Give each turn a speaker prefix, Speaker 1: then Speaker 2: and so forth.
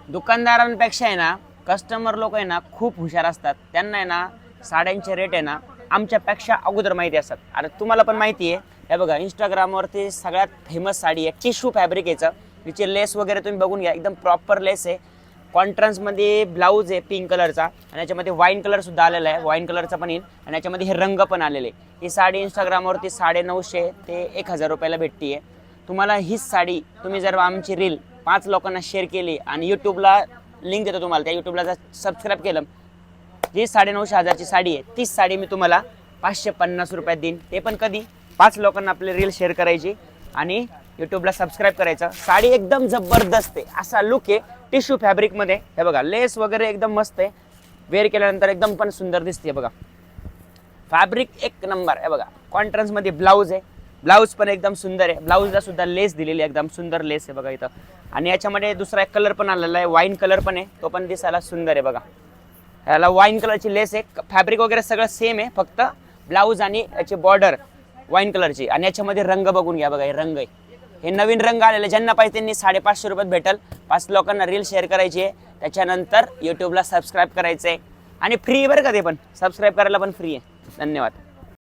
Speaker 1: दुकानदारांपेक्षा आहे ना कस्टमर लोक आहे ना खूप हुशार असतात. त्यांना आहे ना साड्यांचे रेट आहे ना आमच्यापेक्षा अगोदर माहिती असतात. आता तुम्हाला पण माहिती आहे, हे बघा इंस्टाग्रामवरती सगळ्यात फेमस साडी आहे, टिश्यू फॅब्रिक याचं. तिचे लेस वगैरे तुम्ही बघून घ्या, एकदम प्रॉपर लेस आहे. कॉन्ट्रास्टमध्ये ब्लाऊज आहे पिंक कलरचा आणि याच्यामध्ये वाईन कलरसुद्धा आलेला आहे, वाईन कलरचा पण येईल आणि याच्यामध्ये हे रंग पण आलेले. ही साडी इंस्टाग्रामवरती 950 ते 1000 रुपयाला भेटते आहे. तुम्हाला हीच साडी तुम्ही जर आमची रील 5 लोकांना शेअर केली आणि यूट्यूबला लिंक देतो तुम्हाला, त्या यूट्यूबला जर सबस्क्राईब केलं, जी 9,500ची साडी आहे तीच साडी मी तुम्हाला 550 रुपयात देईन. ते पण कधी 5 लोकांना आपली रील शेअर करायची आणि यूट्यूबला सबस्क्राईब करायचं. साडी एकदम जबरदस्त आहे, असा लुक आहे टिश्यू फॅब्रिकमध्ये. हे बघा लेस वगैरे एकदम मस्त आहे, वेअर केल्यानंतर एकदम पण सुंदर दिसते. बघा फॅब्रिक एक नंबर आहे. बघा कॉन्ट्रास्टमध्ये ब्लाऊज आहे, ब्लाऊज पण एकदम सुंदर आहे. ब्लाऊजला सुद्धा लेस दिलेली आहे, एकदम सुंदर लेस आहे बघा इथं. आणि याच्यामध्ये दुसरा एक कलर पण आलेला आहे, वाईन कलर पण आहे, तो पण दिसायला सुंदर आहे. बघा याला वाईन कलरची लेस आहे. फॅब्रिक वगैरे सगळं सेम आहे, फक्त ब्लाऊज आणि याची बॉर्डर वाईन कलरची. आणि याच्यामध्ये रंग बघून घ्या, बघा हे रंग आहे, हे नवीन रंग आलेले. ज्यांना पाहिजे त्यांनी 550 रुपयात भेटेल. 5 लोकांना रील शेअर करायची आहे, त्याच्यानंतर यूट्यूबला सबस्क्राईब करायचं आहे आणि फ्री बरं का, ते पण सबस्क्राईब करायला पण फ्री आहे. धन्यवाद.